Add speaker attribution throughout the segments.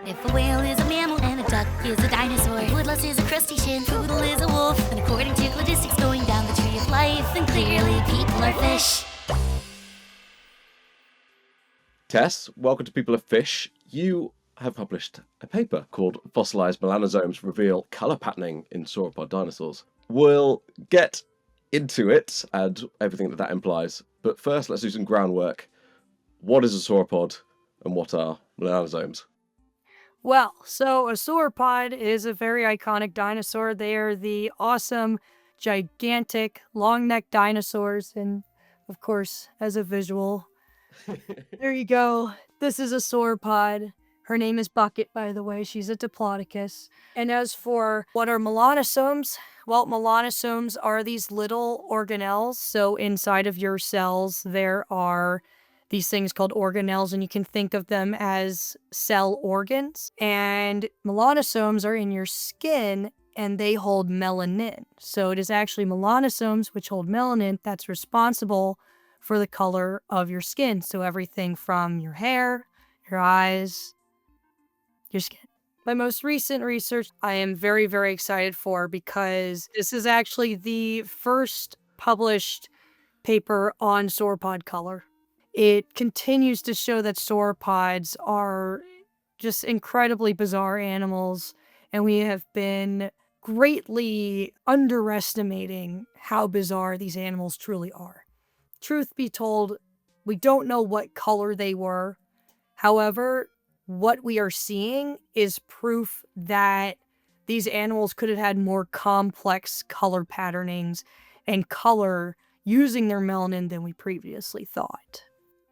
Speaker 1: If a whale is a mammal and a duck is a dinosaur, a woodlouse is a crustacean, poodle is a wolf, and according to cladistics going down the tree of life, then clearly people are fish.
Speaker 2: Tess, welcome to People of Fish. You have published a paper called Fossilized Melanosomes Reveal Colour Patterning in Sauropod Dinosaurs. We'll get into it and everything that implies, but first let's do some groundwork. What is a sauropod and what are melanosomes?
Speaker 3: Well, so a sauropod is a very iconic dinosaur. They are the awesome, gigantic, long-necked dinosaurs, and of course, as a visual, there you go. This is a sauropod. Her name is Bucket, by the way. She's a Diplodocus. And as for what are melanosomes? Well, melanosomes are these little organelles. So inside of your cells, there are these things called organelles, and you can think of them as cell organs. And melanosomes are in your skin, and they hold melanin. So it is actually melanosomes, which hold melanin, that's responsible for the color of your skin. So everything from your hair, your eyes, your skin. My most recent research I am very, very excited for because this is actually the first published paper on sauropod color. It continues to show that sauropods are just incredibly bizarre animals, and we have been greatly underestimating how bizarre these animals truly are. Truth be told, we don't know what color they were. However, what we are seeing is proof that these animals could have had more complex color patternings and color using their melanin than we previously thought.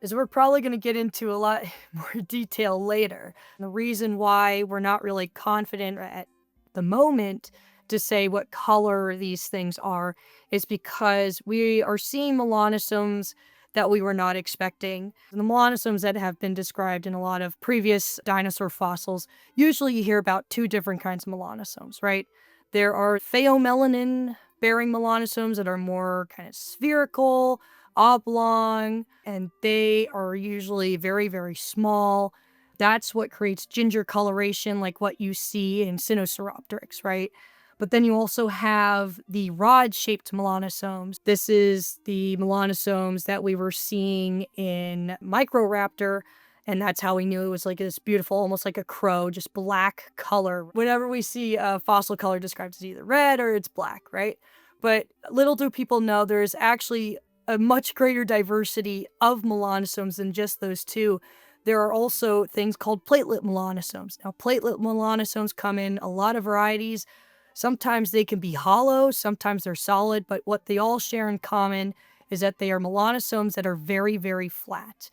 Speaker 3: As we're probably going to get into a lot more detail later. The reason why we're not really confident at the moment to say what color these things are is because we are seeing melanosomes that we were not expecting. The melanosomes that have been described in a lot of previous dinosaur fossils, usually you hear about two different kinds of melanosomes, right? There are pheomelanin-bearing melanosomes that are more kind of spherical, oblong, and they are usually very, very small. That's what creates ginger coloration, like what you see in Sinosauropteryx, right? But then you also have the rod-shaped melanosomes. This is the melanosomes that we were seeing in Microraptor, and that's how we knew it was like this beautiful, almost like a crow, just black color. Whenever we see a fossil color described as either red or it's black, right? But little do people know there's actually a much greater diversity of melanosomes than just those two. There are also things called platelet melanosomes. Now, platelet melanosomes come in a lot of varieties. Sometimes they can be hollow, sometimes they're solid, but what they all share in common is that they are melanosomes that are very, very flat.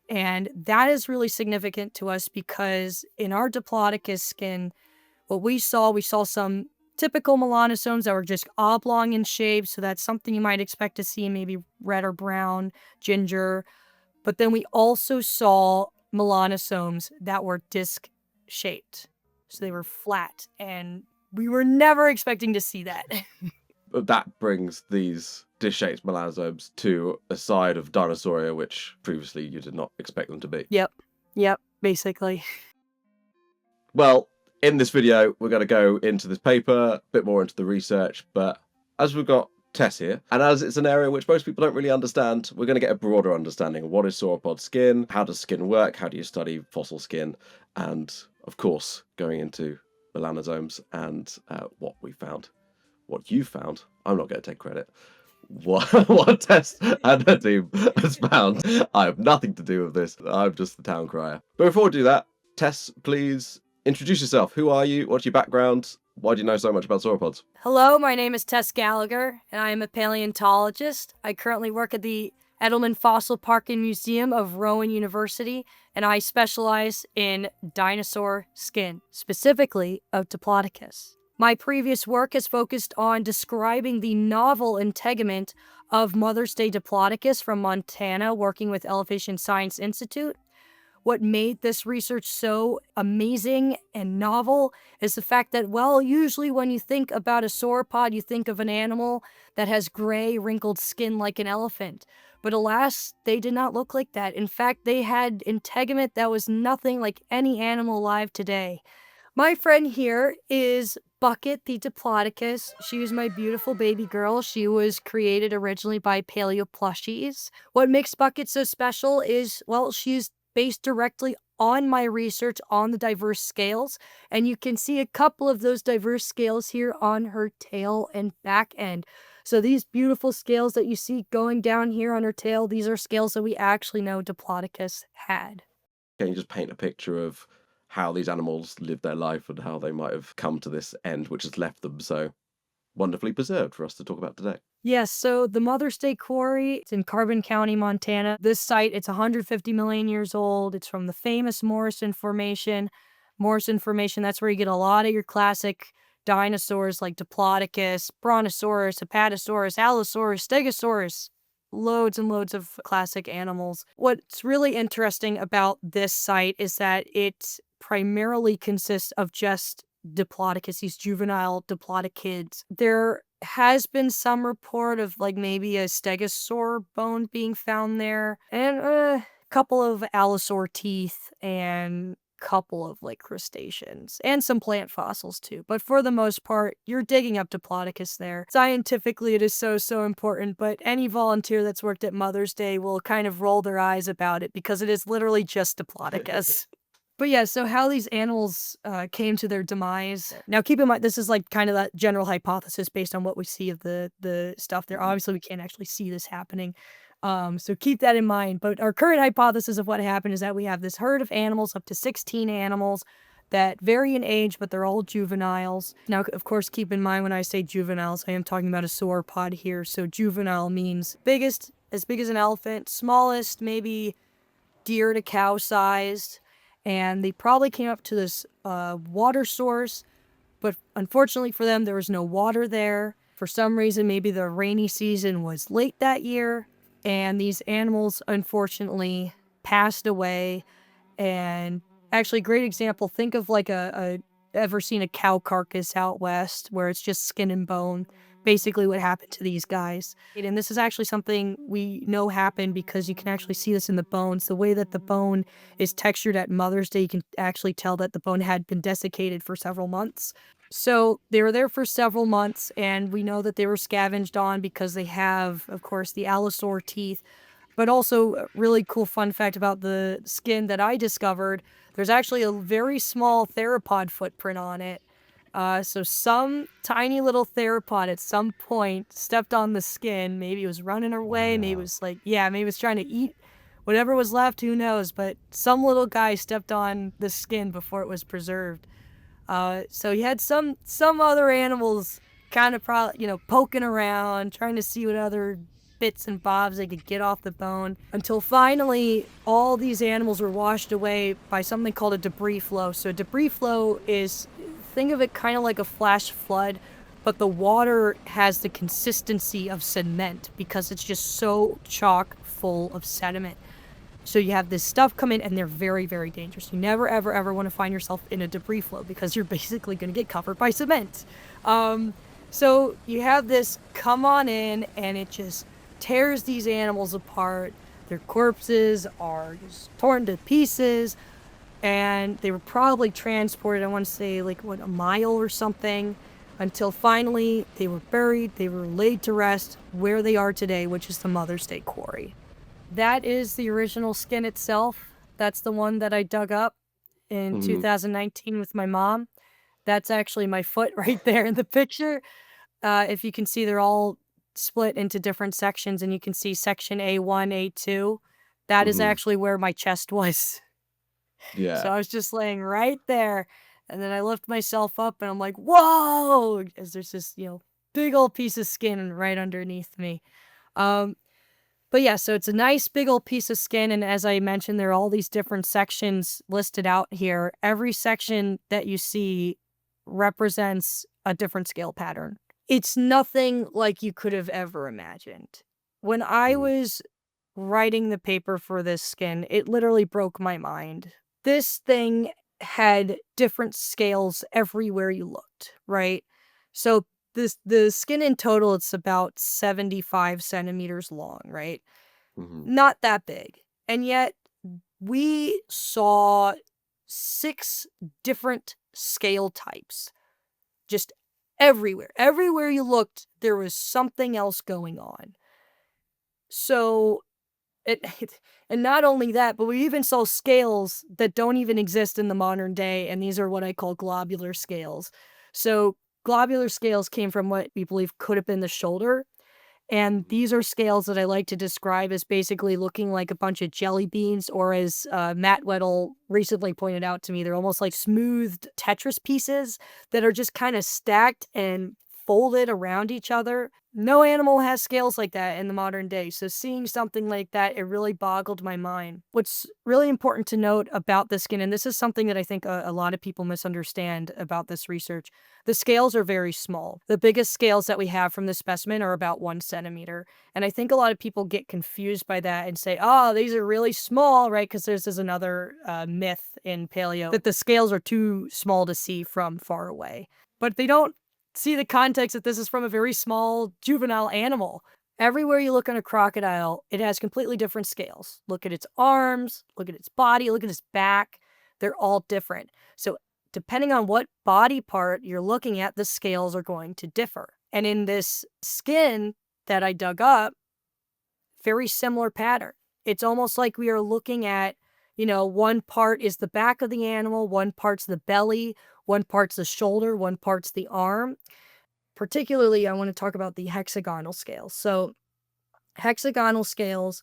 Speaker 3: And that is really significant to us because in our Diplodocus skin, what we saw some typical melanosomes that were just oblong in shape, so that's something you might expect to see, maybe red or brown, ginger. But then we also saw melanosomes that were disc-shaped, so they were flat, and we were never expecting to see that.
Speaker 2: That brings these dish-shaped melanosomes to a side of Dinosauria, which previously you did not expect them to be.
Speaker 3: Yep, basically.
Speaker 2: Well, in this video, we're going to go into this paper, a bit more into the research, but as we've got Tess here, and as it's an area which most people don't really understand, we're going to get a broader understanding of what is sauropod skin, how does skin work, how do you study fossil skin, and of course, going into melanosomes and what we found. What you found, I'm not going to take credit. What Tess and her team has found, I have nothing to do with this. I'm just the town crier. But before we do that, Tess, please introduce yourself. Who are you? What's your background? Why do you know so much about sauropods?
Speaker 3: Hello, my name is Tess Gallagher, and I am a paleontologist. I currently work at the Edelman Fossil Park and Museum of Rowan University, and I specialize in dinosaur skin, specifically of Diplodocus. My previous work has focused on describing the novel integument of Mother's Day Diplodocus from Montana, working with Elevation Science Institute. What made this research so amazing and novel is the fact that, well, usually when you think about a sauropod, you think of an animal that has gray, wrinkled skin like an elephant. But alas, they did not look like that. In fact, they had integument that was nothing like any animal alive today. My friend here is Bucket the Diplodocus. She was my beautiful baby girl. She was created originally by paleoplushies. What makes Bucket so special is, well, she's based directly on my research on the diverse scales, and you can see a couple of those diverse scales here on her tail and back end. So these beautiful scales that you see going down here on her tail, these are scales that we actually know Diplodocus had.
Speaker 2: Can you just paint a picture of how these animals lived their life and how they might have come to this end, which has left them so wonderfully preserved for us to talk about today?
Speaker 3: Yes, so the Mother's Day Quarry, it's in Carbon County, Montana. This site, it's 150 million years old. It's from the famous Morrison Formation. Morrison Formation, that's where you get a lot of your classic dinosaurs like Diplodocus, Brontosaurus, Apatosaurus, Allosaurus, Stegosaurus. Loads and loads of classic animals. What's really interesting about this site is that it primarily consists of just Diplodocus, these juvenile Diplodocids. There has been some report of like maybe a stegosaur bone being found there, and a couple of allosaur teeth, and couple of like crustaceans and some plant fossils too. But for the most part, you're digging up Diplodocus there. Scientifically, it is so important, but any volunteer that's worked at Mother's Day will kind of roll their eyes about it because it is literally just Diplodocus. But yeah, so how these animals came to their demise. Now, keep in mind, this is like kind of that general hypothesis based on what we see of the stuff there. Obviously, we can't actually see this happening. So keep that in mind. But our current hypothesis of what happened is that we have this herd of animals, up to 16 animals, that vary in age, but they're all juveniles. Now, of course, keep in mind when I say juveniles, I am talking about a sauropod here. So juvenile means biggest, as big as an elephant, smallest, maybe deer to cow sized. And they probably came up to this water source, but unfortunately for them, there was no water there. For some reason, maybe the rainy season was late that year, and these animals unfortunately passed away. And actually, great example, think of like ever seen a cow carcass out west where it's just skin and bone, basically what happened to these guys. And this is actually something we know happened because you can actually see this in the bones. The way that the bone is textured at Mother's Day, you can actually tell that the bone had been desiccated for several months. So they were there for several months, and we know that they were scavenged on because they have, of course, the allosaur teeth. But also, a really cool fun fact about the skin that I discovered, there's actually a very small theropod footprint on it. So some tiny little theropod at some point stepped on the skin. Maybe it was running away. Maybe it was like, maybe it was trying to eat whatever was left. Who knows? But some little guy stepped on the skin before it was preserved. So you had some other animals kind of probably, poking around, trying to see what other bits and bobs they could get off the bone, until finally all these animals were washed away by something called a debris flow. So a debris flow is, think of it kind of like a flash flood, but the water has the consistency of cement because it's just so chock full of sediment. So you have this stuff come in, and they're very, very dangerous. You never, ever, ever want to find yourself in a debris flow because you're basically going to get covered by cement. So you have this come on in, and it just tears these animals apart. Their corpses are just torn to pieces, and they were probably transported, I want to say, a mile or something, until finally they were buried, they were laid to rest where they are today, which is the Mother's Day Quarry. That is the original skin itself. That's the one that I dug up in 2019 with my mom. That's actually my foot right there in the picture. If you can see, they're all split into different sections, and you can see section A1, A2. That is actually where my chest was.
Speaker 2: Yeah.
Speaker 3: So I was just laying right there, and then I lift myself up, and I'm like, whoa! As there's this, big old piece of skin right underneath me. But yeah, so it's a nice big old piece of skin, and as I mentioned, there are all these different sections listed out here. Every section that you see represents a different scale pattern. It's nothing like you could have ever imagined. When I was writing the paper for this skin, it literally broke my mind. This thing had different scales everywhere you looked, right? So the skin in total, it's about 75 centimeters long, right? Not that big. And yet we saw 6 different scale types just everywhere. Everywhere you looked, there was something else going on. So and not only that, but we even saw scales that don't even exist in the modern day, and these are what I call globular scales. So globular scales came from what we believe could have been the shoulder, and these are scales that I like to describe as basically looking like a bunch of jelly beans, or as Matt Weddle recently pointed out to me, they're almost like smoothed Tetris pieces that are just kind of stacked and folded around each other. No animal has scales like that in the modern day, so seeing something like that, it really boggled my mind. What's really important to note about the skin, and this is something that I think a lot of people misunderstand about this research, the scales are very small. The biggest scales that we have from the specimen are about 1 centimeter, and I think a lot of people get confused by that and say, oh, these are really small, right? Because there's another myth in paleo that the scales are too small to see from far away. But they don't see the context that this is from a very small juvenile animal. Everywhere you look on a crocodile, it has completely different scales. Look at its arms, look at its body, look at its back. They're all different. So depending on what body part you're looking at, the scales are going to differ. And in this skin that I dug up, very similar pattern. It's almost like we are looking at, one part is the back of the animal, one part's the belly, one part's the shoulder, one part's the arm. Particularly, I want to talk about the hexagonal scales. So hexagonal scales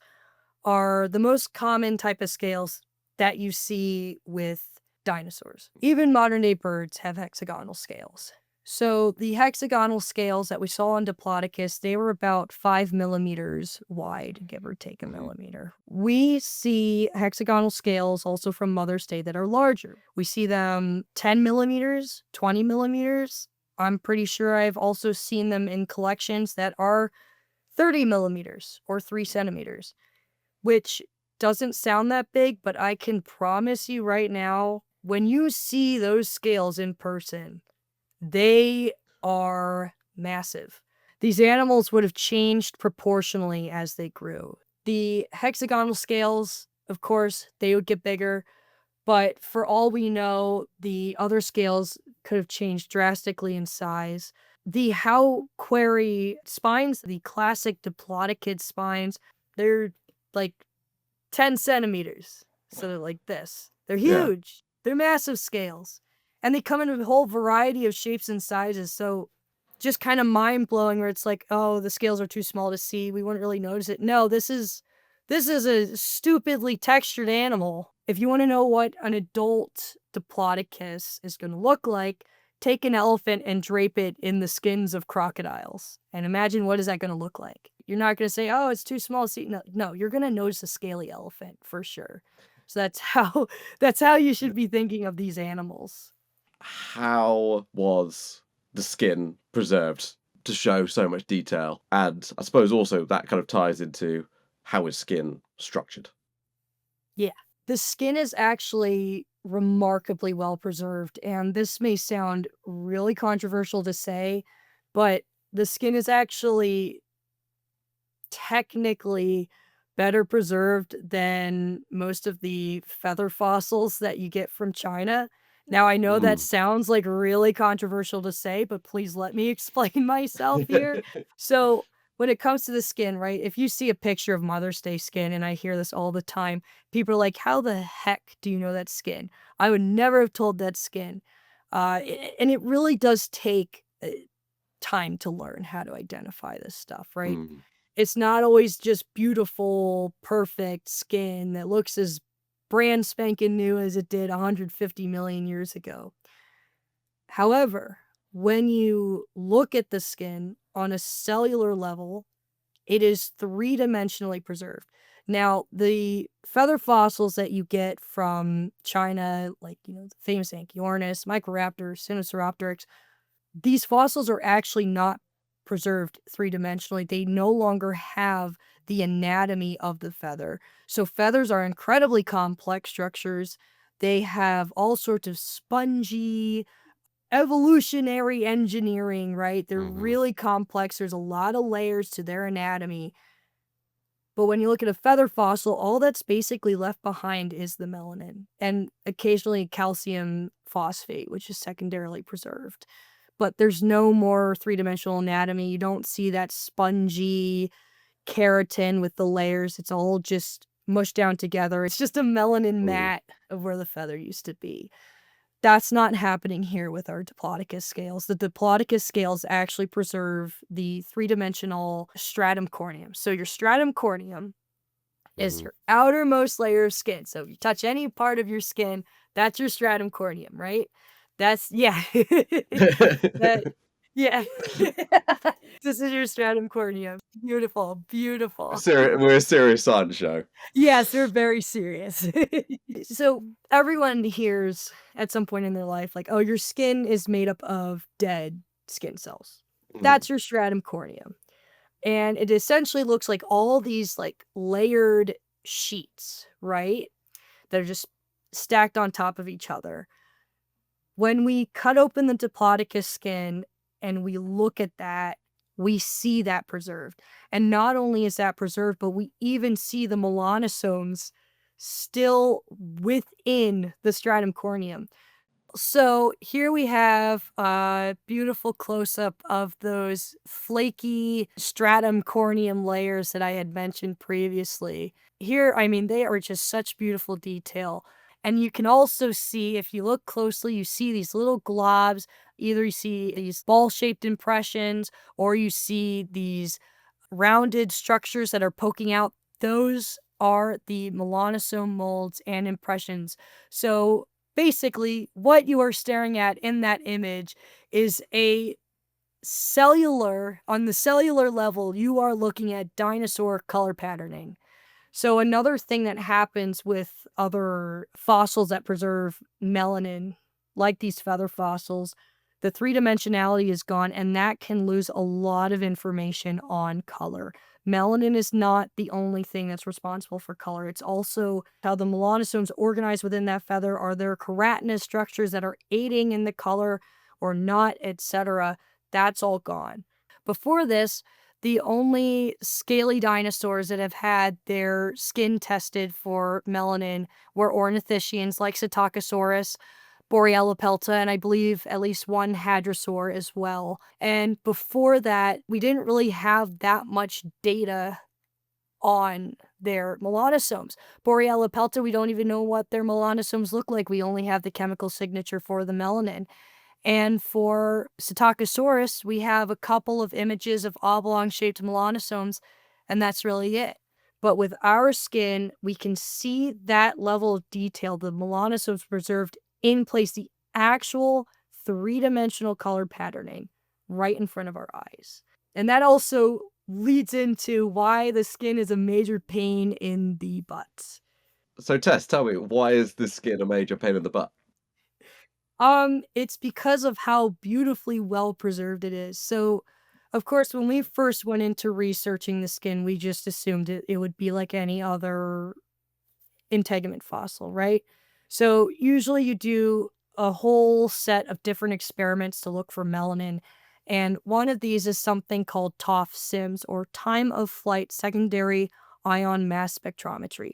Speaker 3: are the most common type of scales that you see with dinosaurs. Even modern day birds have hexagonal scales. So the hexagonal scales that we saw on Diplodocus, they were about 5 millimeters wide, give or take a millimeter. We see hexagonal scales also from Mother's Day that are larger. We see them 10 millimeters, 20 millimeters. I'm pretty sure I've also seen them in collections that are 30 millimeters or 3 centimeters, which doesn't sound that big, but I can promise you right now, when you see those scales in person, they are massive. These animals would have changed proportionally as they grew. The hexagonal scales, of course, they would get bigger, but for all we know, the other scales could have changed drastically in size. The Quarry spines, the classic Diplodocus spines, they're like 10 centimeters. So they're like this. They're huge. They're massive scales. And they come in a whole variety of shapes and sizes. So just kind of mind-blowing where it's like, oh, the scales are too small to see. We wouldn't really notice it. No, this is a stupidly textured animal. If you want to know what an adult Diplodocus is going to look like, take an elephant and drape it in the skins of crocodiles. And imagine what is that going to look like. You're not going to say, oh, it's too small to see. No, you're going to notice a scaly elephant for sure. So that's how you should be thinking of these animals.
Speaker 2: How was the skin preserved to show so much detail? And I suppose also that kind of ties into how is skin structured?
Speaker 3: Yeah, the skin is actually remarkably well preserved. And this may sound really controversial to say, but the skin is actually technically better preserved than most of the feather fossils that you get from China. Now, I know that sounds like really controversial to say, but please let me explain myself here. So when it comes to the skin, right, if you see a picture of Mother's Day skin, and I hear this all the time, people are like, how the heck do you know that skin? I would never have told that skin. And it really does take time to learn how to identify this stuff, right? It's not always just beautiful, perfect skin that looks as brand spanking new as it did 150 million years ago. However, when you look at the skin on a cellular level, it is 3-dimensionally preserved. Now, the feather fossils that you get from China, like, the famous Anchiornis, Microraptor, Sinosauropteryx, these fossils are actually not preserved 3-dimensionally. They no longer have the anatomy of the feather. So feathers are incredibly complex structures. They have all sorts of spongy, evolutionary engineering, right? They're really complex. There's a lot of layers to their anatomy. But when you look at a feather fossil, all that's basically left behind is the melanin and occasionally calcium phosphate, which is secondarily preserved. But there's no more three-dimensional anatomy. You don't see that spongy keratin with the layers. It's all just mushed down together. It's just a melanin mat of where the feather used to be. That's not happening here with our Diplodocus scales. The Diplodocus scales actually preserve the three-dimensional stratum corneum. So your stratum corneum is your outermost layer of skin. So if you touch any part of your skin, that's your stratum corneum, right? That's, yeah. Yeah. This is your stratum corneum. Beautiful, beautiful.
Speaker 2: We're a serious science show.
Speaker 3: Yes, we're very serious. So everyone hears at some point in their life, like, oh, your skin is made up of dead skin cells. That's your stratum corneum. And it essentially looks like all these like layered sheets, right? That are just stacked on top of each other. When we cut open the Diplodocus skin and we look at that, we see that preserved. And not only is that preserved, but we even see the melanosomes still within the stratum corneum. So here we have a beautiful close-up of those flaky stratum corneum layers that I had mentioned previously. Here, I mean, they are just such beautiful detail. And you can also see, if you look closely, you see these little globs. Either you see these ball-shaped impressions, or you see these rounded structures that are poking out. Those are the melanosome molds and impressions. So basically, what you are staring at in that image is on the cellular level, you are looking at dinosaur color patterning. So another thing that happens with other fossils that preserve melanin, like these feather fossils, the three-dimensionality is gone, and that can lose a lot of information on color. Melanin is not the only thing that's responsible for color. It's also how the melanosomes organize within that feather. Are there keratinous structures that are aiding in the color or not, etc.? That's all gone. Before this, the only scaly dinosaurs that have had their skin tested for melanin were ornithischians like Psittacosaurus, Borealopelta, and I believe at least one hadrosaur as well. And before that, we didn't really have that much data on their melanosomes. Borealopelta, we don't even know what their melanosomes look like. We only have the chemical signature for the melanin. And for Psittacosaurus, we have a couple of images of oblong-shaped melanosomes, and that's really it. But with our skin, we can see that level of detail, the melanosomes preserved in place, the actual three-dimensional color patterning right in front of our eyes. And that also leads into why the skin is a major pain in the butt.
Speaker 2: So Tess, tell me, why is the skin a major pain in the butt?
Speaker 3: It's because of how beautifully well preserved it is. So, of course, when we first went into researching the skin, we just assumed it would be like any other integument fossil, right? So usually you do a whole set of different experiments to look for melanin. And one of these is something called TOF-SIMS, or time of flight secondary ion mass spectrometry.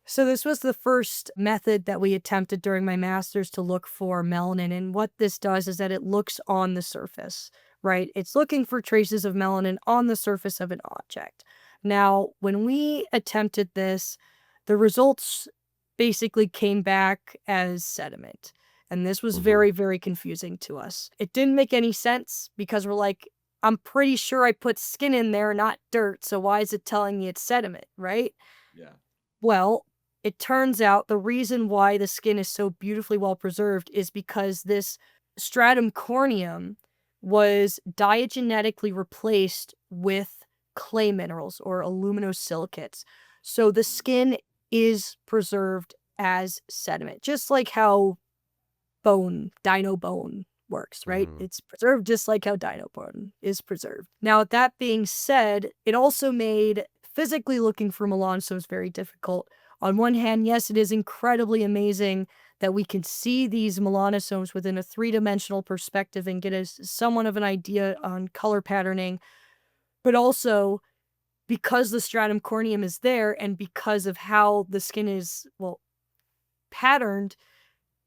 Speaker 3: So this was the first method that we attempted during my master's to look for melanin. And what this does is that it looks on the surface, right? It's looking for traces of melanin on the surface of an object. Now, when we attempted this, the results basically came back as sediment. And this was very, very confusing to us. It didn't make any sense because we're like, I'm pretty sure I put skin in there, not dirt. So why is it telling me it's sediment, right?
Speaker 2: Yeah.
Speaker 3: Well, it turns out the reason why the skin is so beautifully well preserved is because this stratum corneum was diagenetically replaced with clay minerals or aluminosilicates. So the skin is preserved as sediment, just like how dino bone works, right? It's preserved just like how dino bone is preserved. Now, that being said, it also made physically looking for melanosomes very difficult. On one hand, yes, it is incredibly amazing that we can see these melanosomes within a three-dimensional perspective and get somewhat of an idea on color patterning. But also, because the stratum corneum is there and because of how the skin is, well, patterned,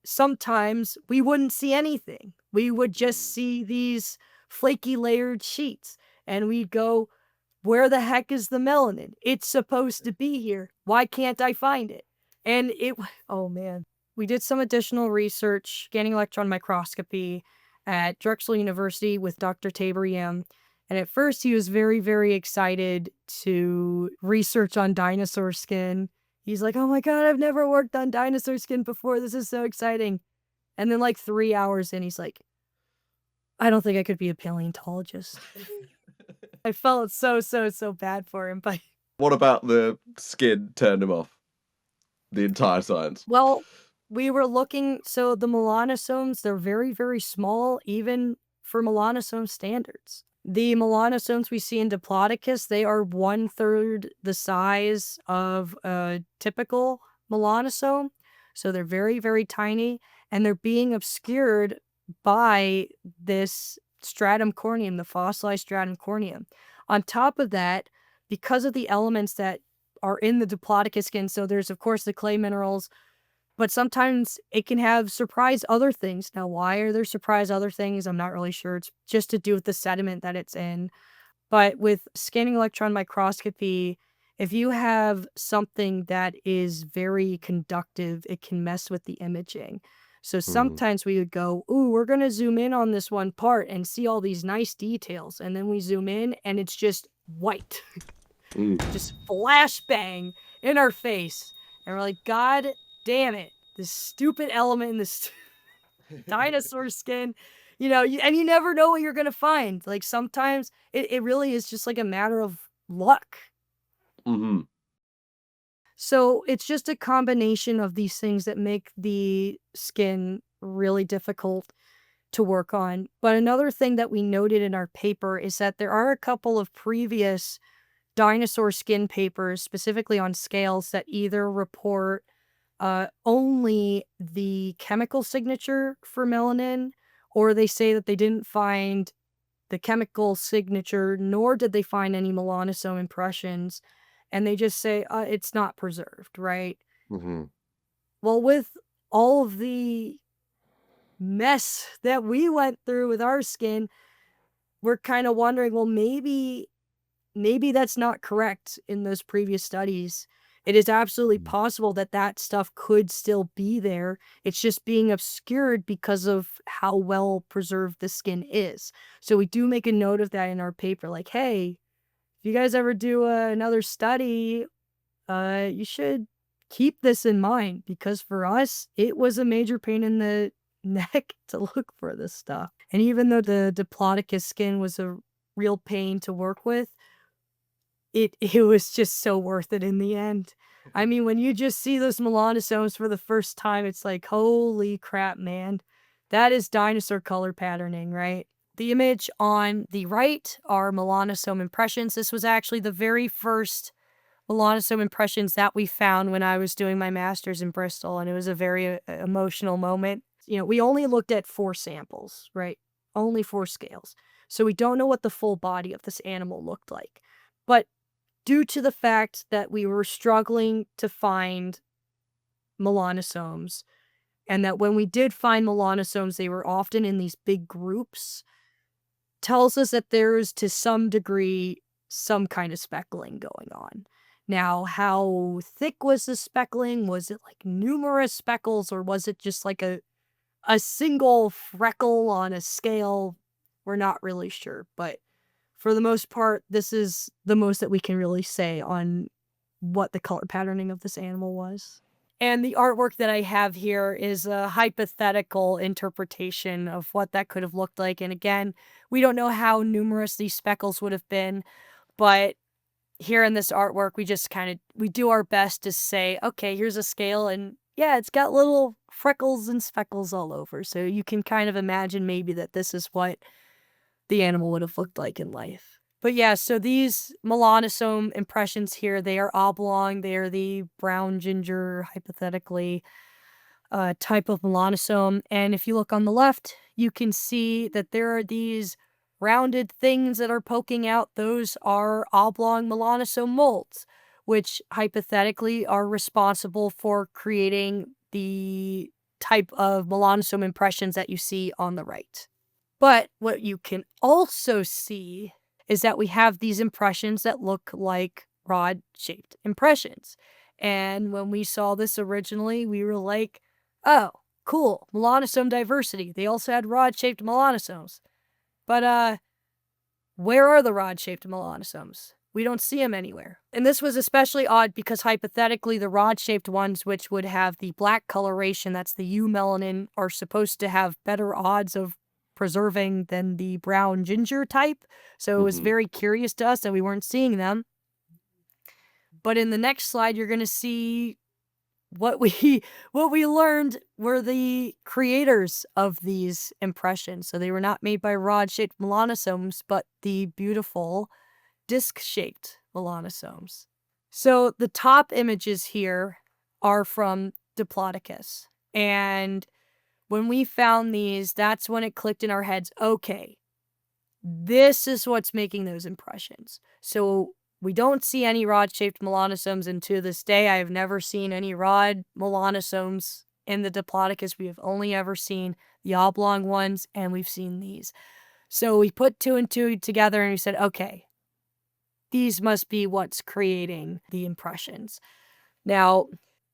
Speaker 3: sometimes we wouldn't see anything. We would just see these flaky layered sheets and we'd go, where the heck is the melanin? It's supposed to be here. Why can't I find it? And oh man. We did some additional research, scanning electron microscopy at Drexel University with Dr. Tabor Yam. And at first he was very, very excited to research on dinosaur skin. He's like, oh my God, I've never worked on dinosaur skin before. This is so exciting. And then like 3 hours in, he's like, I don't think I could be a paleontologist. I felt so bad for him. But
Speaker 2: What about the skin turned him off? The entire science.
Speaker 3: well, we were looking, so the melanosomes, they're very, very small, even for melanosome standards. The melanosomes we see in Diplodocus, they are 1/3 the size of a typical melanosome. So they're very, very tiny, and they're being obscured by this stratum corneum, the fossilized stratum corneum. On top of that, because of the elements that are in the Diplodocus skin, so there's, of course, the clay minerals, but sometimes it can have surprise other things. Now, why are there surprise other things? I'm not really sure. It's just to do with the sediment that it's in. But with scanning electron microscopy, if you have something that is very conductive, it can mess with the imaging. So sometimes we would go, ooh, we're going to zoom in on this one part and see all these nice details. And then we zoom in and it's just white. Just flashbang in our face. And we're like, God damn it, this stupid element in this dinosaur skin, and you never know what you're gonna find. Like sometimes it really is just like a matter of luck. So it's just a combination of these things that make the skin really difficult to work on. But another thing that we noted in our paper is that there are a couple of previous dinosaur skin papers, specifically on scales, that either report only the chemical signature for melanin, or they say that they didn't find the chemical signature, nor did they find any melanosome impressions, and they just say it's not preserved, right? Well, with all of the mess that we went through with our skin, we're kind of wondering, well, maybe that's not correct in those previous studies. It is absolutely possible that that stuff could still be there. It's just being obscured because of how well preserved the skin is. So we do make a note of that in our paper. Like, hey, if you guys ever do another study, you should keep this in mind, because for us, it was a major pain in the neck to look for this stuff. And even though the Diplodocus skin was a real pain to work with, it was just so worth it in the end. I mean, when you just see those melanosomes for the first time, it's like, holy crap, man. That is dinosaur color patterning, right? The image on the right are melanosome impressions. This was actually the very first melanosome impressions that we found when I was doing my master's in Bristol, and it was a very emotional moment. We only looked at 4 samples, right? Only 4 scales. So we don't know what the full body of this animal looked like. But due to the fact that we were struggling to find melanosomes, and that when we did find melanosomes, they were often in these big groups, tells us that there is, to some degree, some kind of speckling going on. Now, how thick was the speckling? Was it like numerous speckles, or was it just like a single freckle on a scale? We're not really sure, but for the most part, this is the most that we can really say on what the color patterning of this animal was. And the artwork that I have here is a hypothetical interpretation of what that could have looked like. And again, we don't know how numerous these speckles would have been, but here in this artwork, we do our best to say, okay, here's a scale, and yeah, it's got little freckles and speckles all over. So you can kind of imagine maybe that this is what the animal would have looked like in life. But yeah, so these melanosome impressions here, they are oblong. They are the brown ginger, hypothetically, type of melanosome. And if you look on the left, you can see that there are these rounded things that are poking out, those are oblong melanosome molds, which hypothetically are responsible for creating the type of melanosome impressions that you see on the right. But what you can also see is that we have these impressions that look like rod-shaped impressions. And when we saw this originally, we were like, oh, cool, melanosome diversity. They also had rod-shaped melanosomes. But where are the rod-shaped melanosomes? We don't see them anywhere. And this was especially odd because hypothetically the rod-shaped ones, which would have the black coloration, that's the eumelanin, are supposed to have better odds of preserving than the brown ginger type. So it was very curious to us that we weren't seeing them. But in the next slide, you're going to see what we learned were the creators of these impressions. So they were not made by rod-shaped melanosomes, but the beautiful disc-shaped melanosomes. So the top images here are from Diplodocus. And when we found these, that's when it clicked in our heads, okay, this is what's making those impressions. So we don't see any rod-shaped melanosomes, and to this day, I have never seen any rod melanosomes in the Diplodocus. We have only ever seen the oblong ones, and we've seen these. So we put 2 and 2 together, and we said, okay, these must be what's creating the impressions. Now,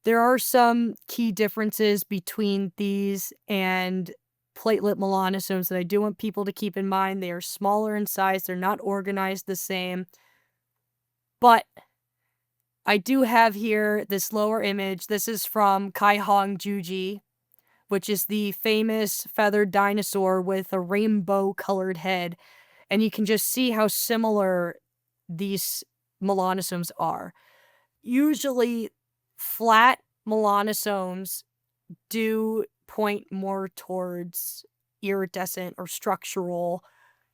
Speaker 3: there are some key differences between these and platelet melanosomes that I do want people to keep in mind. They are smaller in size. They're not organized the same. But I do have here this lower image. This is from Kaihong Juji, which is the famous feathered dinosaur with a rainbow-colored head. And you can just see how similar these melanosomes are. Usually, flat melanosomes do point more towards iridescent or structural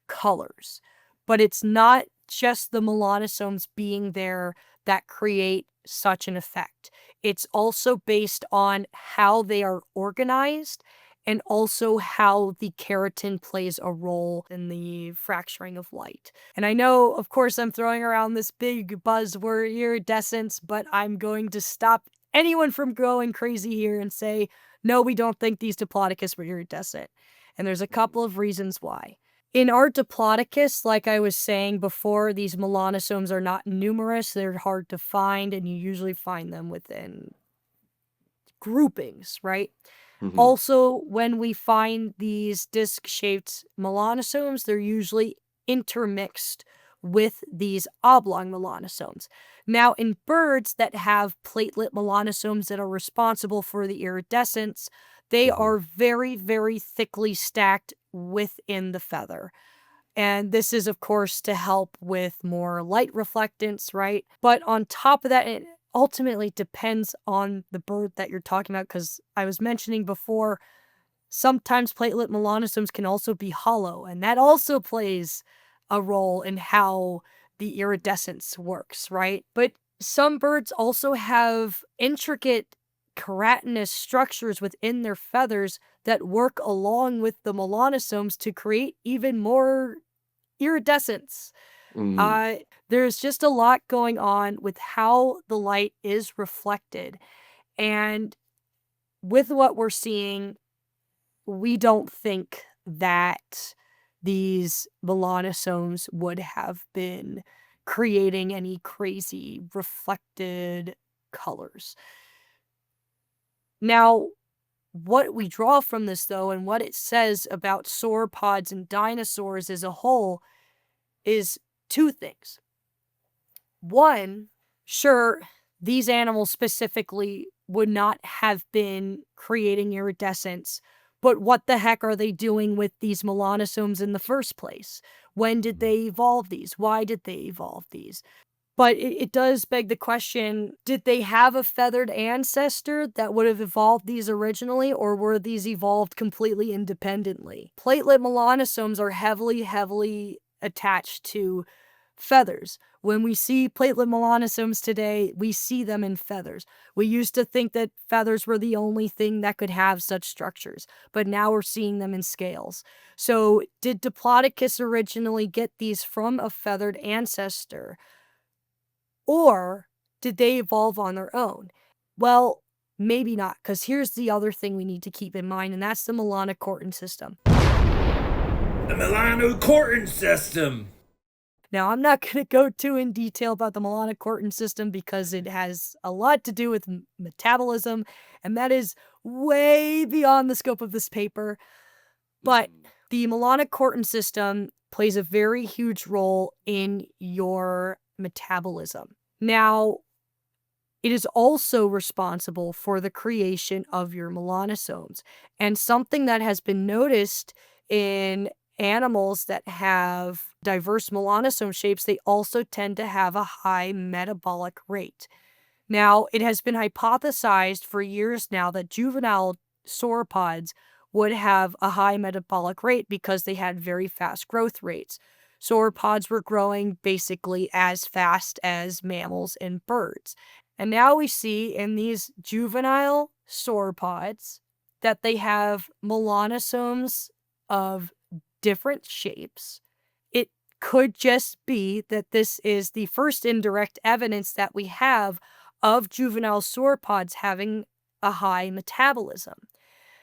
Speaker 3: colors. But it's not just the melanosomes being there that create such an effect. It's also based on how they are organized and also how the keratin plays a role in the fracturing of light. And I know, of course, I'm throwing around this big buzzword, iridescence, but I'm going to stop anyone from going crazy here and say, no, we don't think these Diplodocus were iridescent. And there's a couple of reasons why. In our Diplodocus, like I was saying before, these melanosomes are not numerous, they're hard to find, and you usually find them within groupings, right? Also, when we find these disc-shaped melanosomes, they're usually intermixed with these oblong melanosomes. Now, in birds that have platelet melanosomes that are responsible for the iridescence, they are very, very thickly stacked within the feather. And this is, of course, to help with more light reflectance, right? But on top of that, it ultimately depends on the bird that you're talking about, because I was mentioning before, sometimes platelet melanosomes can also be hollow, and that also plays a role in how the iridescence works, right? But some birds also have intricate keratinous structures within their feathers that work along with the melanosomes to create even more iridescence. There's just a lot going on with how the light is reflected. And with what we're seeing, we don't think that these melanosomes would have been creating any crazy reflected colors. Now, what we draw from this, though, and what it says about sauropods and dinosaurs as a whole is 2 things. One, sure, these animals specifically would not have been creating iridescence, but what the heck are they doing with these melanosomes in the first place? When did they evolve these? Why did they evolve these? But it does beg the question, did they have a feathered ancestor that would have evolved these originally, or were these evolved completely independently? Platelet melanosomes are heavily attached to feathers. When we see platelet melanosomes today, we see them in feathers. We used to think that feathers were the only thing that could have such structures, but now we're seeing them in scales. So did Diplodocus originally get these from a feathered ancestor? Or did they evolve on their own? Well, maybe not, because here's the other thing we need to keep in mind, and that's the melanocortin system.
Speaker 4: The melanocortin system!
Speaker 3: Now, I'm not going to go too in detail about the melanocortin system because it has a lot to do with metabolism, and that is way beyond the scope of this paper. But the melanocortin system plays a very huge role in your metabolism. Now, it is also responsible for the creation of your melanosomes. And something that has been noticed in animals that have diverse melanosome shapes, they also tend to have a high metabolic rate. Now, it has been hypothesized for years now that juvenile sauropods would have a high metabolic rate because they had very fast growth rates. Sauropods were growing basically as fast as mammals and birds. And now we see in these juvenile sauropods that they have melanosomes of different shapes. It could just be that this is the first indirect evidence that we have of juvenile sauropods having a high metabolism.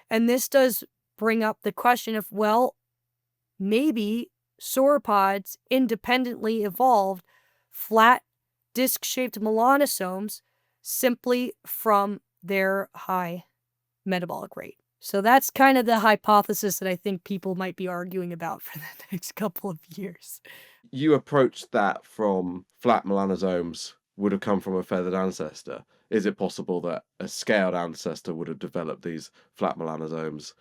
Speaker 3: And this does bring up the question of, well, maybe sauropods independently evolved flat disc-shaped melanosomes simply from their high metabolic rate. So that's kind of the hypothesis that I think people might be arguing about for the next couple of years.
Speaker 2: You approached that from flat melanosomes would have come from a feathered ancestor. Is it possible that a scaled ancestor would have developed these flat melanosomes,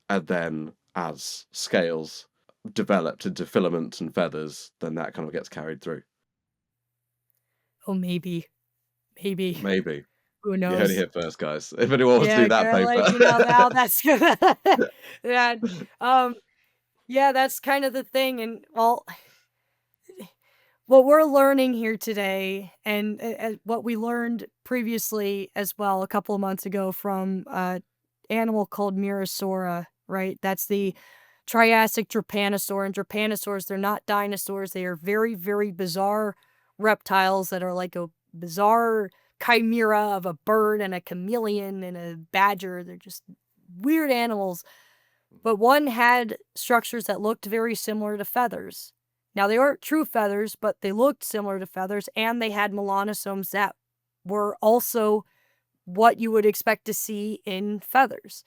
Speaker 2: and then as scales developed into filaments and feathers, then that kind of gets carried through?
Speaker 3: Oh, maybe.
Speaker 2: Maybe.
Speaker 3: Who
Speaker 2: You heard
Speaker 3: knows?
Speaker 2: it here first, guys. If anyone wants to do that
Speaker 3: kinda
Speaker 2: paper.
Speaker 3: like, now that's yeah, yeah, that's kind of the thing, and, well, what we're learning here today, and what we learned previously as well a couple of months ago from an animal called Mirasaura, right? That's the Triassic Trypanosaur, and Trypanosaurs, they're not dinosaurs. They are very, very bizarre reptiles that are like a bizarre chimera of a bird and a chameleon and a badger. They're just weird animals. But one had structures that looked very similar to feathers. Now, they aren't true feathers, but they looked similar to feathers, and they had melanosomes that were also what you would expect to see in feathers.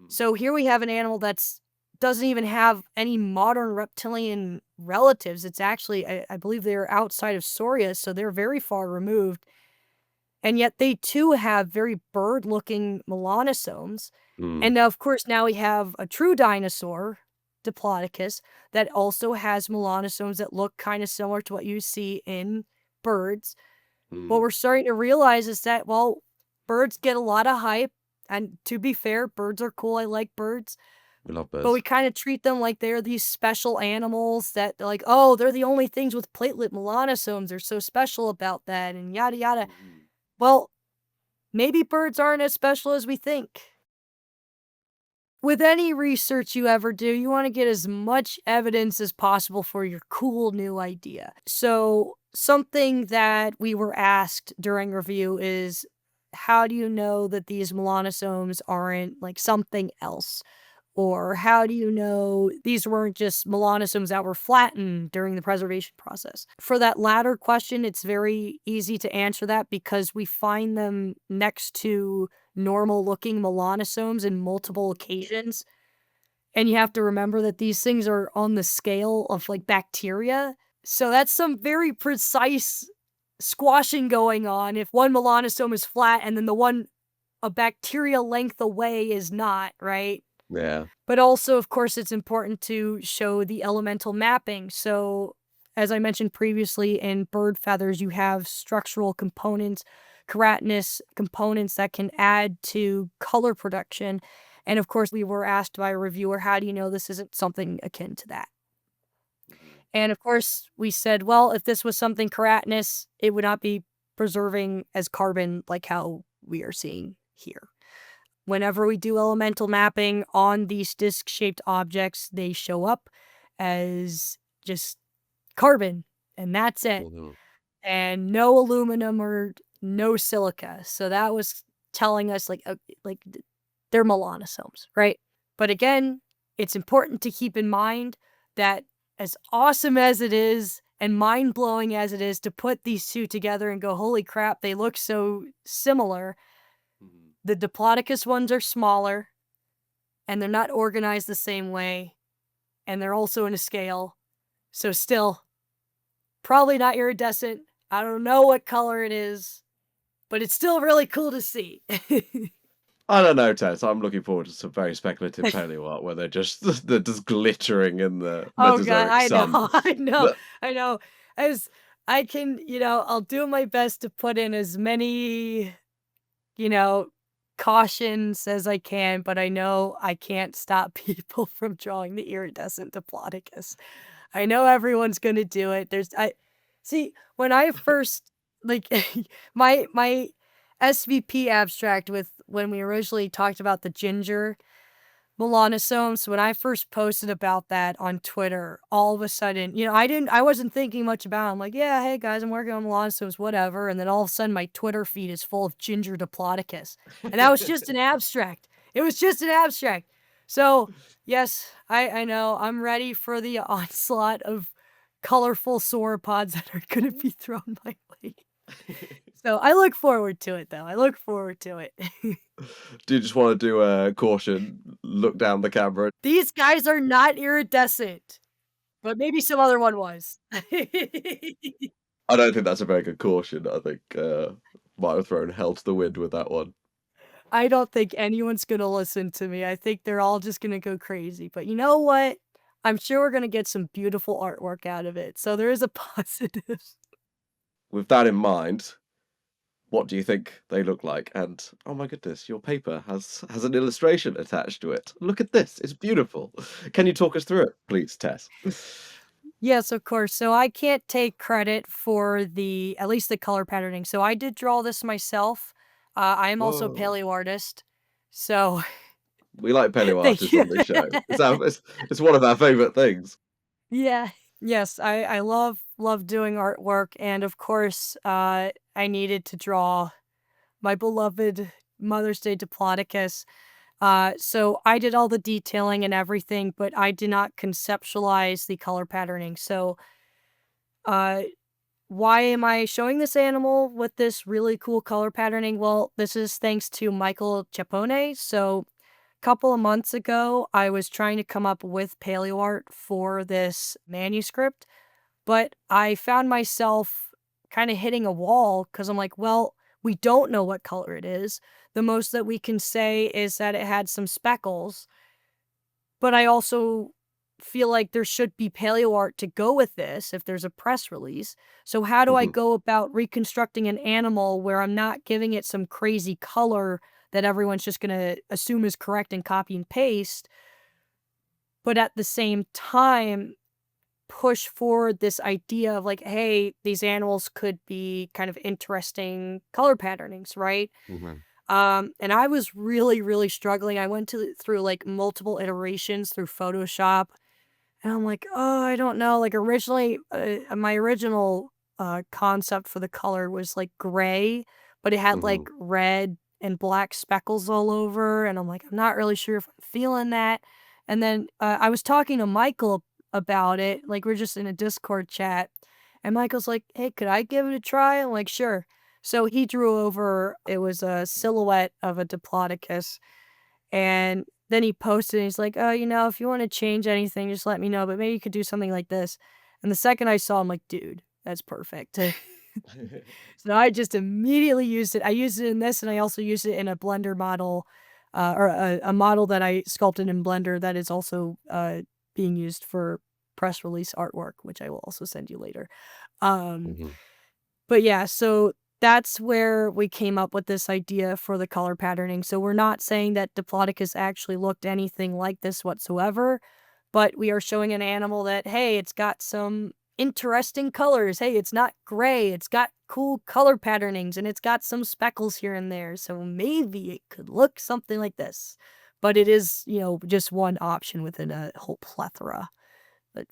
Speaker 3: So here we have an animal that's doesn't even have any modern reptilian relatives. It's actually, I believe they're outside of Sauria, so they're very far removed. And yet they too have very bird-looking melanosomes. And of course, now we have a true dinosaur, Diplodocus, that also has melanosomes that look kind of similar to what you see in birds. What we're starting to realize is that, well, birds get a lot of hype. And to be fair, birds are cool. I like birds.
Speaker 2: We love birds.
Speaker 3: But we kind of treat them like they're these special animals that they're like, oh, they're the only things with platelet melanosomes. They're so special about that and yada yada. Well, maybe birds aren't as special as we think. With any research you ever do, you want to get as much evidence as possible for your cool new idea. So something that we were asked during review is, how do you know that these melanosomes aren't like something else? Or how do you know these weren't just melanosomes that were flattened during the preservation process? For that latter question, it's very easy to answer that because we find them next to normal-looking melanosomes in multiple occasions. And you have to remember that these things are on the scale of, like, bacteria. So that's some very precise squashing going on if one melanosome is flat and then the one a bacteria length away is not, right?
Speaker 2: Yeah.
Speaker 3: But also, of course, it's important to show the elemental mapping. So, as I mentioned previously, in bird feathers, you have structural components, keratinous components that can add to color production. And of course, we were asked by a reviewer, how do you know this isn't something akin to that? And of course, we said, well, if this was something keratinous, it would not be preserving as carbon like how we are seeing here. Whenever we do elemental mapping on these disc-shaped objects, they show up as just carbon, and that's it. And no aluminum or no silica. So that was telling us they're melanosomes, right? But again, it's important to keep in mind that as awesome as it is and mind-blowing as it is to put these two together and go, holy crap, they look so similar. The Diplodocus ones are smaller, and they're not organized the same way, and they're also in a scale. So still, probably not iridescent. I don't know what color it is, but it's still really cool to see.
Speaker 2: I don't know, Tess. I'm looking forward to some very speculative paleoart where they're just glittering in the
Speaker 3: Oh god,
Speaker 2: Mesozoic
Speaker 3: I
Speaker 2: sun.
Speaker 3: know,
Speaker 2: But-
Speaker 3: I know. As I can, I'll do my best to put in as many, cautions as I can, but I know I can't stop people from drawing the iridescent Diplodocus. I know everyone's gonna do it. See, when I first like my SVP abstract when we originally talked about the ginger melanosomes, when I first posted about that on Twitter, all of a sudden, I wasn't thinking much about it. I'm like, yeah, hey guys, I'm working on melanosomes, whatever. And then all of a sudden my Twitter feed is full of ginger Diplodocus. And that was just an abstract. It was just an abstract. So yes, I know I'm ready for the onslaught of colorful sauropods that are going to be thrown my way. So I look forward to it, though. I look forward to it.
Speaker 2: Do you just want to do a caution, look down the camera?
Speaker 3: These guys are not iridescent, but maybe some other one was.
Speaker 2: I don't think that's a very good caution. I think might have thrown hell to the wind with that one.
Speaker 3: I don't think anyone's going to listen to me. I think they're all just going to go crazy. But you know what? I'm sure we're going to get some beautiful artwork out of it. So there is a positive.
Speaker 2: With that in mind, what do you think they look like? And oh my goodness, your paper has an illustration attached to it. Look at this, it's beautiful. Can you talk us through it, please, Tess?
Speaker 3: Yes, of course. So I can't take credit for at least the color patterning. So I did draw this myself. I am also a
Speaker 2: Whoa.
Speaker 3: paleo artist. So
Speaker 2: We like paleo
Speaker 3: Thank
Speaker 2: artists
Speaker 3: you.
Speaker 2: on this show. It's one of our favourite things.
Speaker 3: yeah. Yes, I love doing artwork, and of course, I needed to draw my beloved Mother's Day Diplodocus. So I did all the detailing and everything, but I did not conceptualize the color patterning. So, why am I showing this animal with this really cool color patterning? Well, this is thanks to Michael Chapone. So, a couple of months ago, I was trying to come up with paleoart for this manuscript, but I found myself kind of hitting a wall because I'm like, well, we don't know what color it is. The most that we can say is that it had some speckles, but I also feel like there should be paleoart to go with this if there's a press release. So how do I go about reconstructing an animal where I'm not giving it some crazy color that everyone's just going to assume is correct and copy and paste, but at the same time push forward this idea of like, hey, these animals could be kind of interesting color patternings, right? And I was really, really struggling. I went through like multiple iterations through Photoshop, and I'm like, oh, I don't know. Like originally, my original concept for the color was like gray, but it had like red and black speckles all over, and I'm like, I'm not really sure if I'm feeling that. And then I was talking to Michael about it, like we're just in a Discord chat, and Michael's like, hey, could I give it a try? I'm like, sure. So he drew over, it was a silhouette of a Diplodocus, and then he posted, and he's like, oh, if you want to change anything, just let me know, but maybe you could do something like this. And the second I saw him, like, dude, that's perfect. So I just immediately used it. I used it in this, and I also used it in a Blender model, or a model that I sculpted in Blender that is also being used for press release artwork, which I will also send you later. But yeah, so that's where we came up with this idea for the color patterning. So we're not saying that Diplodocus actually looked anything like this whatsoever, but we are showing an animal that, hey, it's got some interesting colors. Hey, it's not gray. It's got cool color patternings, and it's got some speckles here and there. So maybe it could look something like this. But it is, just one option within a whole plethora, but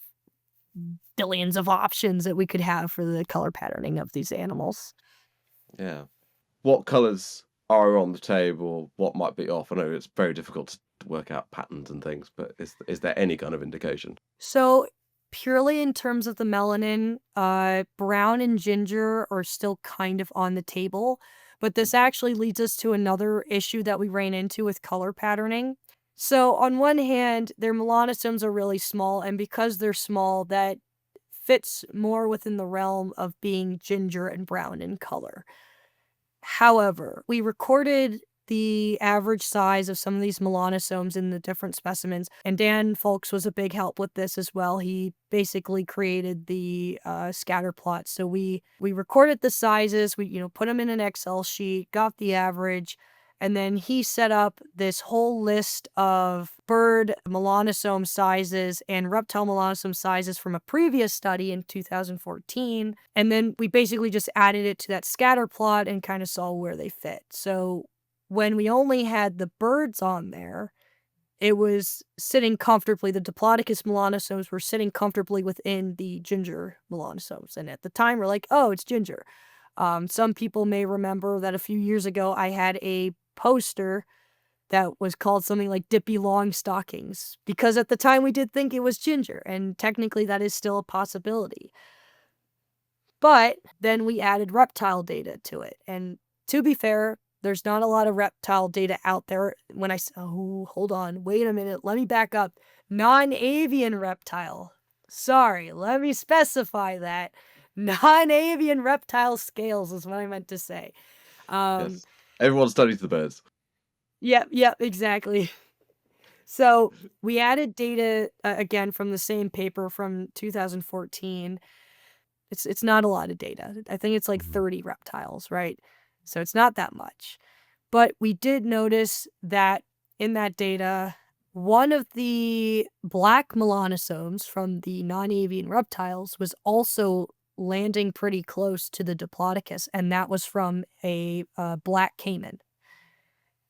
Speaker 3: billions of options that we could have for the color patterning of these animals.
Speaker 2: Yeah. What colours are on the table? What might be off? I know it's very difficult to work out patterns and things, but is there any kind of indication?
Speaker 3: So purely in terms of the melanin, brown and ginger are still kind of on the table. But this actually leads us to another issue that we ran into with color patterning. So on one hand, their melanosomes are really small, and because they're small, that fits more within the realm of being ginger and brown in color. However, we recorded the average size of some of these melanosomes in the different specimens, and Dan Folks was a big help with this as well. He basically created the scatter plot. So we recorded the sizes, we put them in an Excel sheet, got the average, and then he set up this whole list of bird melanosome sizes and reptile melanosome sizes from a previous study in 2014. And then we basically just added it to that scatter plot and kind of saw where they fit. So when we only had the birds on there, it was sitting comfortably. The Diplodocus melanosomes were sitting comfortably within the ginger melanosomes. And at the time, we're like, oh, it's ginger. Some people may remember that a few years ago, I had a poster that was called something like Dippy Long Stockings, because at the time we did think it was ginger, and technically that is still a possibility. But then we added reptile data to it. And to be fair, there's not a lot of reptile data out there. When hold on, wait a minute, let me back up. Non-avian reptile. Sorry, let me specify that. Non-avian reptile scales is what I meant to say.
Speaker 2: Yes. Everyone studies the birds.
Speaker 3: Yep, exactly. So we added data again from the same paper from 2014. It's not a lot of data. I think it's like 30 reptiles, right? So it's not that much. But we did notice that in that data, one of the black melanosomes from the non-avian reptiles was also landing pretty close to the Diplodocus, and that was from a black caiman.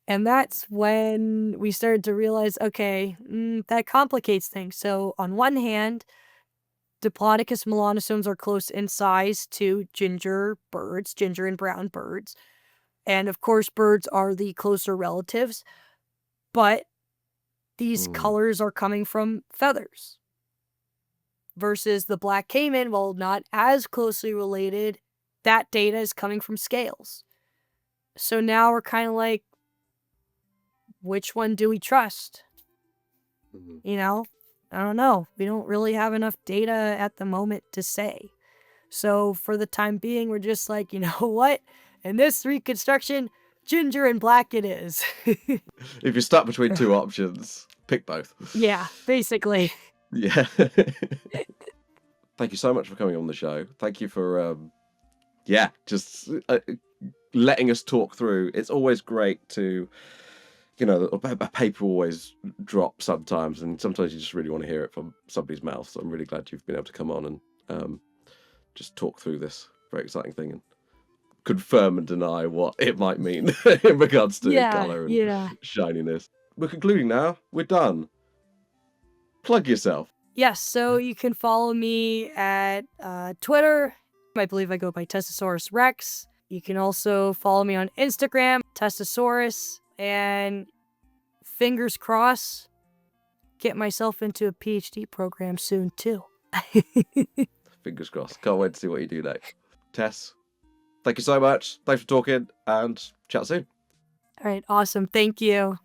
Speaker 3: And that's when we started to realize, okay, that complicates things. So on one hand, Diplodocus melanosomes are close in size to ginger and brown birds. And of course, birds are the closer relatives, but these colors are coming from feathers. Versus the black caiman, while not as closely related, that data is coming from scales. So now we're kind of like, which one do we trust? I don't know. We don't really have enough data at the moment to say. So for the time being, we're just like, you know what? In this reconstruction, ginger and black it is.
Speaker 2: If you're stuck between two options, pick both.
Speaker 3: Yeah, basically.
Speaker 2: Yeah. Thank you so much for coming on the show. Thank you for, just letting us talk through. It's always great to, a paper always drops sometimes, and sometimes you just really want to hear it from somebody's mouth. So I'm really glad you've been able to come on and just talk through this very exciting thing and confirm and deny what it might mean in regards to colour and shininess. We're concluding now. We're done. Plug yourself.
Speaker 3: Yes, so you can follow me at Twitter. I believe I go by Tessosaurus Rex. You can also follow me on Instagram, Tessosaurus, and fingers crossed, get myself into a PhD program soon too.
Speaker 2: Fingers crossed. Can't wait to see what you do next. Tess, thank you so much. Thanks for talking, and chat soon.
Speaker 3: All right, awesome. Thank you.